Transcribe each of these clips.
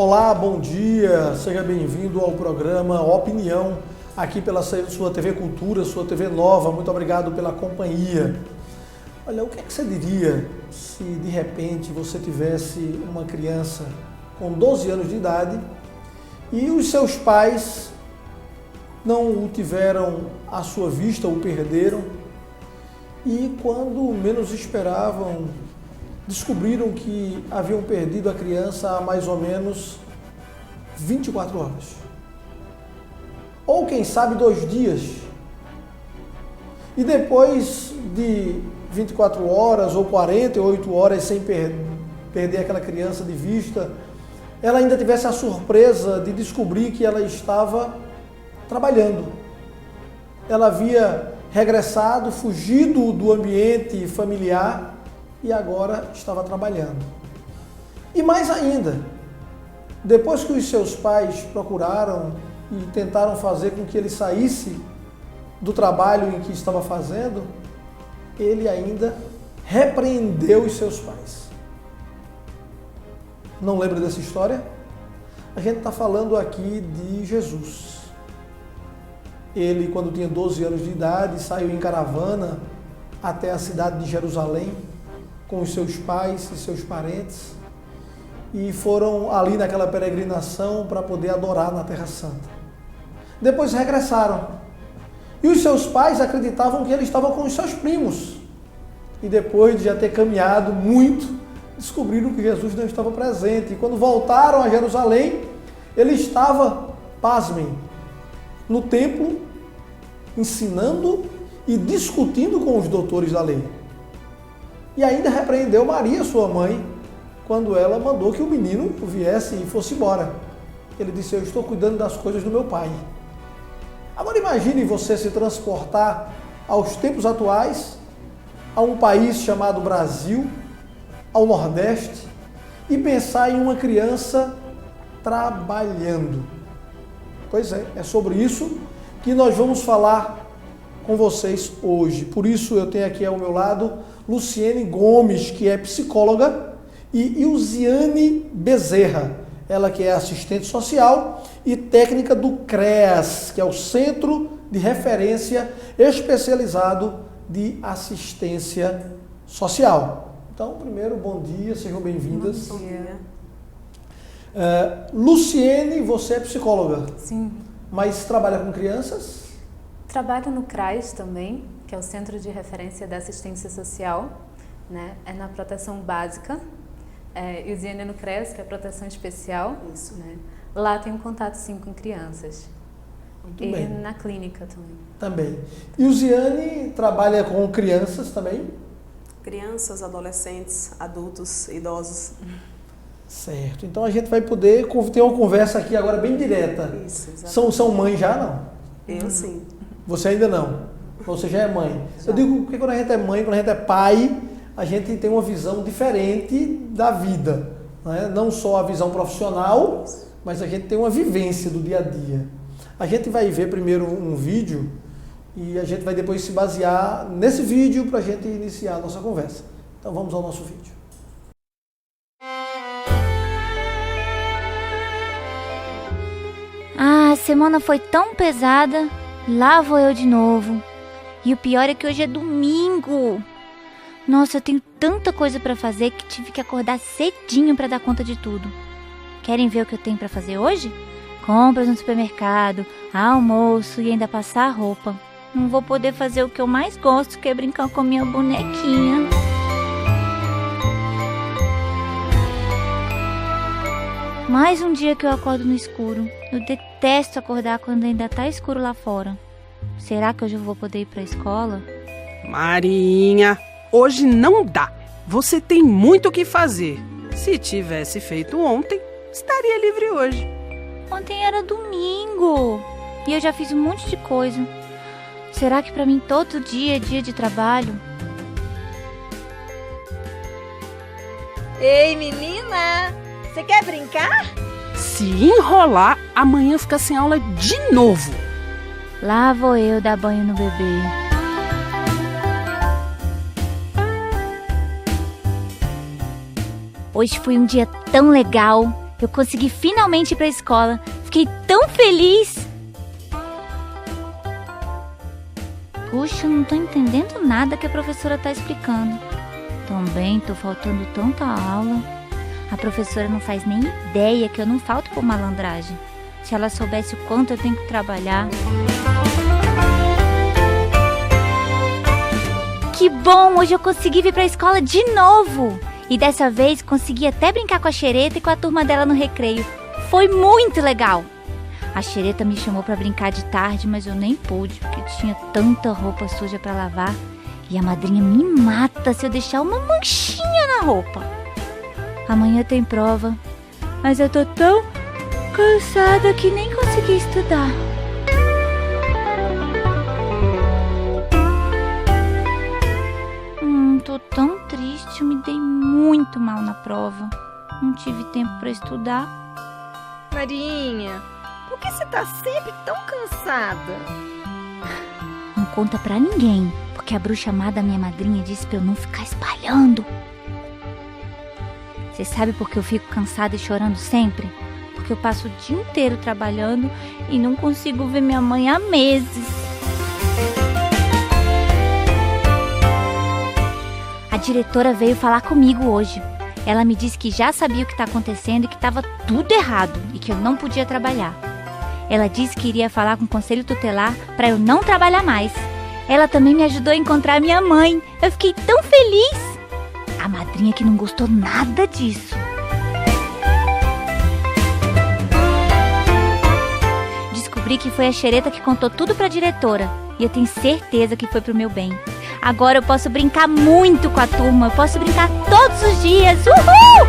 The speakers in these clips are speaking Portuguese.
Olá, bom dia, seja bem-vindo ao programa Opinião, aqui pela sua TV Cultura, sua TV Nova. Muito obrigado pela companhia. Olha, o que é que você diria se de repente você tivesse uma criança com 12 anos de idade e os seus pais não o tiveram à sua vista, o perderam, e quando menos esperavam, descobriram que haviam perdido a criança há mais ou menos 24 horas. Ou quem sabe 2 dias. E depois de 24 horas ou 48 horas sem perder aquela criança de vista, ela ainda tivesse a surpresa de descobrir que ela estava trabalhando. Ela havia regressado, fugido do ambiente familiar e agora estava trabalhando. E mais ainda, depois que os seus pais procuraram e tentaram fazer com que ele saísse do trabalho em que estava fazendo, ele ainda repreendeu os seus pais. Não lembra dessa história? A gente está falando aqui de Jesus. Ele, quando tinha 12 anos de idade, saiu em caravana até a cidade de Jerusalém com os seus pais e seus parentes e foram ali naquela peregrinação para poder adorar na Terra Santa. Depois regressaram e os seus pais acreditavam que ele estava com os seus primos e depois de já ter caminhado muito, descobriram que Jesus não estava presente. E quando voltaram a Jerusalém, ele estava, pasmem, no templo, ensinando e discutindo com os doutores da lei. E ainda repreendeu Maria, sua mãe, quando ela mandou que o menino viesse e fosse embora. Ele disse: eu estou cuidando das coisas do meu pai. Agora imagine você se transportar aos tempos atuais, a um país chamado Brasil, ao Nordeste, e pensar em uma criança trabalhando. Pois é sobre isso que nós vamos falar com vocês hoje. Por isso eu tenho aqui ao meu lado Luciene Gomes, que é psicóloga, e Ilziane Bezerra, ela que é assistente social e técnica do CREAS, que é o Centro de Referência Especializado de Assistência Social. Então, primeiro, bom dia, sejam bem-vindas. Bom dia. Luciene, você é psicóloga? Sim. Mas trabalha com crianças? Trabalho no CRAS também, que é o Centro de Referência da Assistência Social, né? É na proteção básica. Ilziane no CREAS, que é a proteção especial. Isso. Né? Lá tem um contato sim com crianças. Muito e bem. na clínica também. Também. Ilziane trabalha com crianças também? Crianças, adolescentes, adultos, idosos. Certo. Então a gente vai poder ter uma conversa aqui agora bem direta. Isso, exatamente. São mãe já, não? Eu sim. Você ainda não? Você já é mãe. Já. Eu digo que quando a gente é mãe, quando a gente é pai, a gente tem uma visão diferente da vida. Né? Não só a visão profissional, mas a gente tem uma vivência do dia a dia. A gente vai ver primeiro um vídeo e a gente vai depois se basear nesse vídeo para a gente iniciar a nossa conversa. Então vamos ao nosso vídeo. A semana foi tão pesada, lá vou eu de novo. E o pior é que hoje é domingo. Nossa, eu tenho tanta coisa pra fazer que tive que acordar cedinho pra dar conta de tudo. Querem ver o que eu tenho pra fazer hoje? Compras no supermercado, almoço e ainda passar a roupa. Não vou poder fazer o que eu mais gosto, que é brincar com a minha bonequinha. Mais um dia que eu acordo no escuro. Eu detesto acordar quando ainda tá escuro lá fora. Será que hoje eu vou poder ir pra escola? Marinha, hoje não dá. Você tem muito o que fazer. Se tivesse feito ontem, estaria livre hoje. Ontem era domingo e eu já fiz um monte de coisa. Será que pra mim todo dia é dia de trabalho? Ei, menina! Você quer brincar? Se enrolar, amanhã fica sem aula de novo. Lá vou eu dar banho no bebê. Hoje foi um dia tão legal. Eu consegui finalmente ir para a escola. Fiquei tão feliz. Puxa, eu não tô entendendo nada que a professora tá explicando. Também tô faltando tanta aula. A professora não faz nem ideia que eu não falto por malandragem. Se ela soubesse o quanto eu tenho que trabalhar. Que bom! Hoje eu consegui vir pra escola de novo! E dessa vez consegui até brincar com a Xereta e com a turma dela no recreio. Foi muito legal! A Xereta me chamou pra brincar de tarde, mas eu nem pude, porque tinha tanta roupa suja pra lavar. E a madrinha me mata se eu deixar uma manchinha na roupa. Amanhã tem prova, mas eu tô tão cansada que nem consegui estudar. Tô tão triste, eu me dei muito mal na prova. Não tive tempo pra estudar. Marinha, por que você tá sempre tão cansada? Não conta pra ninguém, porque a bruxa amada, minha madrinha, disse pra eu não ficar espalhando. Você sabe por que eu fico cansada e chorando sempre? Porque eu passo o dia inteiro trabalhando e não consigo ver minha mãe há meses. A diretora veio falar comigo hoje. Ela me disse que já sabia o que está acontecendo e que estava tudo errado e que eu não podia trabalhar. Ela disse que iria falar com o conselho tutelar para eu não trabalhar mais. Ela também me ajudou a encontrar minha mãe. Eu fiquei tão feliz. A madrinha que não gostou nada disso. Descobri que foi a Xereta que contou tudo para a diretora e eu tenho certeza que foi pro meu bem. Agora eu posso brincar muito com a turma, eu posso brincar todos os dias. Uhul!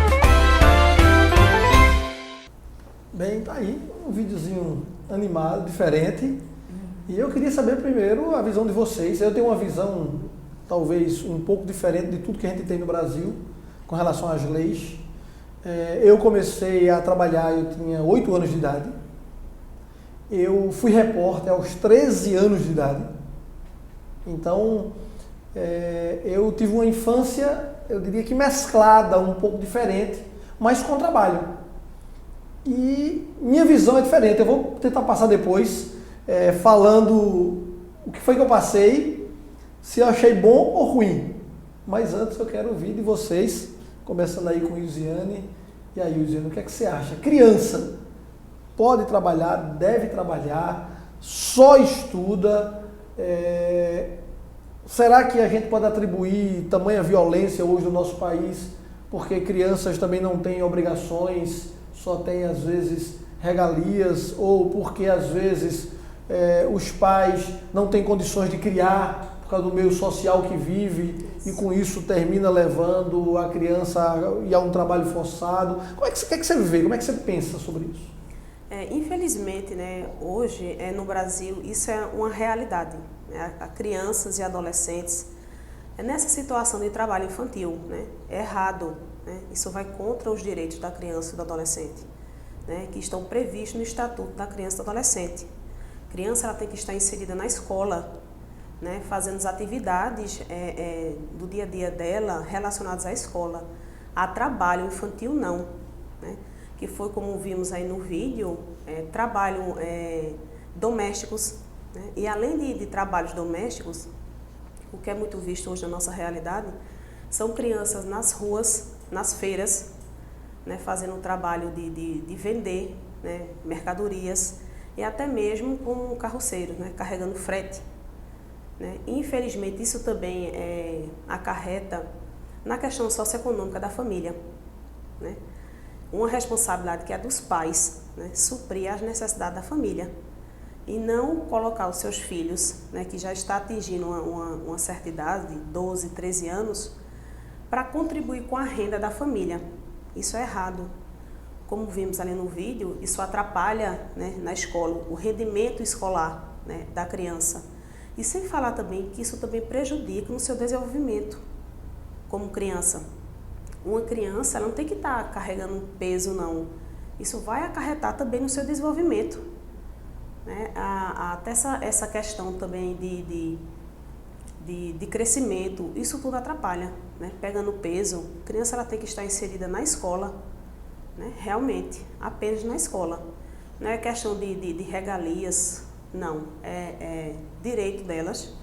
Bem, tá aí um videozinho animado, diferente. E eu queria saber primeiro a visão de vocês. Eu tenho uma visão talvez um pouco diferente de tudo que a gente tem no Brasil com relação às leis. Eu comecei a trabalhar, eu tinha 8 anos de idade. Eu fui repórter aos 13 anos de idade. Então, eu tive uma infância, eu diria que mesclada, um pouco diferente, mas com trabalho. E minha visão é diferente. Eu vou tentar passar depois falando o que foi que eu passei, se eu achei bom ou ruim. Mas antes eu quero ouvir de vocês, começando aí com Ilziane. E aí, Ilziane, o que é que você acha? Criança pode trabalhar, deve trabalhar, só estuda? Será que a gente pode atribuir tamanha violência hoje no nosso país porque crianças também não têm obrigações, só têm às vezes regalias, ou porque às vezes os pais não têm condições de criar por causa do meio social que vive e com isso termina levando a criança a ir a um trabalho forçado? Como é que você vê? Como é que você pensa sobre isso? Infelizmente, né, hoje no Brasil isso é uma realidade. A crianças e adolescentes nessa situação de trabalho infantil, né, é errado, né, isso vai contra os direitos da criança e do adolescente, né, que estão previstos no Estatuto da Criança e do Adolescente. A criança ela tem que estar inserida na escola, né, fazendo as atividades do dia a dia dela relacionadas à escola. A trabalho infantil não, né, que foi como vimos aí no vídeo, trabalho domésticos. E além de trabalhos domésticos, o que é muito visto hoje na nossa realidade, são crianças nas ruas, nas feiras, né, fazendo o trabalho de vender, né, mercadorias e até mesmo como carroceiros, né, carregando frete. Né. Infelizmente, isso também acarreta na questão socioeconômica da família. Né. Uma responsabilidade que é dos pais, né, suprir as necessidades da família. E não colocar os seus filhos, né, que já está atingindo uma certa idade, de 12, 13 anos, para contribuir com a renda da família. Isso é errado. Como vimos ali no vídeo, isso atrapalha, né, na escola, o rendimento escolar, né, da criança. E sem falar também que isso também prejudica no seu desenvolvimento como criança. Uma criança ela não tem que estar carregando peso, não. Isso vai acarretar também no seu desenvolvimento. Né, até essa questão também de crescimento, isso tudo atrapalha, né? Pegando peso, a criança ela tem que estar inserida na escola, né? Realmente, apenas na escola. Não é questão de regalias, não. É direito delas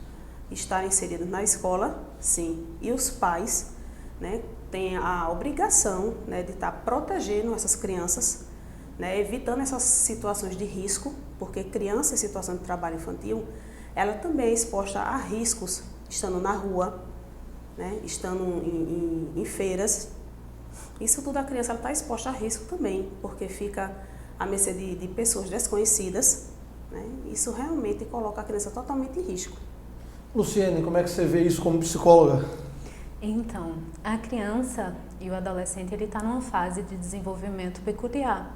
estarem inseridas na escola, sim. E os pais, né, têm a obrigação, né, de estar protegendo essas crianças, né, evitando essas situações de risco, porque criança em situação de trabalho infantil, ela também é exposta a riscos, estando na rua, né, estando em feiras. Isso tudo a criança está exposta a risco também, porque fica à mercê de pessoas desconhecidas, né? Isso realmente coloca a criança totalmente em risco. Luciene, como é que você vê isso como psicóloga? Então, a criança e o adolescente, ele está numa fase de desenvolvimento peculiar.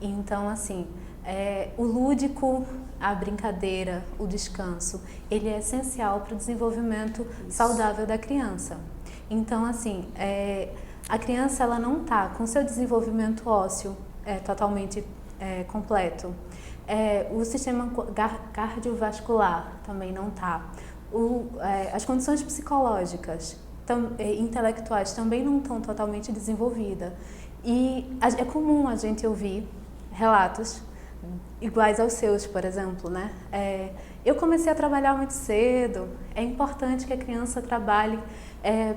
Então, assim, o lúdico, a brincadeira, o descanso, ele é essencial para o desenvolvimento saudável da criança. Então, assim, a criança, ela não está com seu desenvolvimento ósseo totalmente completo. O sistema cardiovascular também não está. As condições psicológicas, intelectuais também não estão totalmente desenvolvidas. E é comum a gente ouvir relatos iguais aos seus, por exemplo, né? Eu comecei a trabalhar muito cedo, é importante que a criança trabalhe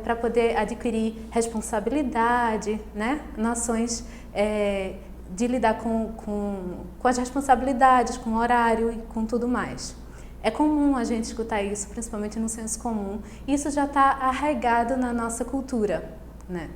para poder adquirir responsabilidade, né? Noções de lidar com as responsabilidades, com o horário e com tudo mais. É comum a gente escutar isso, principalmente no senso comum. Isso já está arraigado na nossa cultura, né?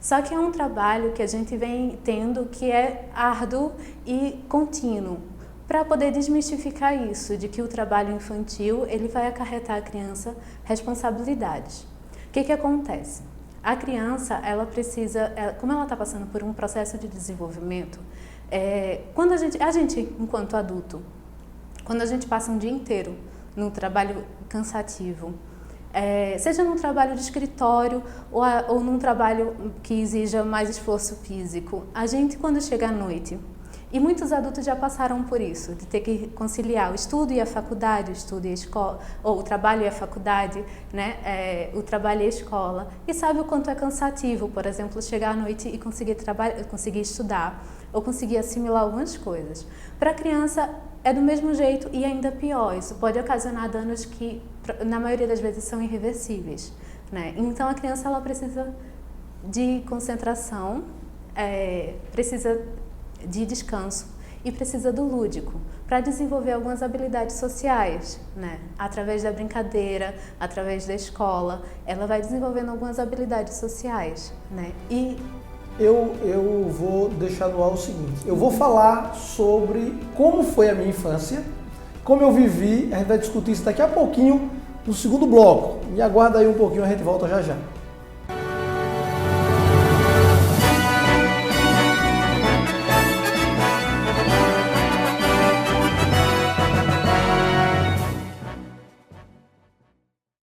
Só que é um trabalho que a gente vem tendo que é árduo e contínuo para poder desmistificar isso, de que o trabalho infantil ele vai acarretar à criança responsabilidades. O que acontece? A criança, ela precisa, como ela está passando por um processo de desenvolvimento, quando a gente, enquanto adulto, quando a gente passa um dia inteiro num trabalho cansativo, seja num trabalho de escritório ou num trabalho que exija mais esforço físico, a gente, quando chega à noite, e muitos adultos já passaram por isso, de ter que conciliar o estudo e a faculdade, o estudo e a escola, ou o trabalho e a faculdade, né? O trabalho e a escola, e sabe o quanto é cansativo, por exemplo, chegar à noite e conseguir estudar, ou conseguir assimilar algumas coisas. Para a criança é do mesmo jeito e ainda pior, isso pode ocasionar danos que, na maioria das vezes, são irreversíveis, né? Então, a criança ela precisa de concentração, precisa de descanso e precisa do lúdico para desenvolver algumas habilidades sociais, né? Através da brincadeira, através da escola, ela vai desenvolvendo algumas habilidades sociais, né? E eu vou deixar no ar o seguinte, eu vou falar sobre como foi a minha infância, como eu vivi, a gente vai discutir isso daqui a pouquinho no segundo bloco. Me aguarda aí um pouquinho, a gente volta já já.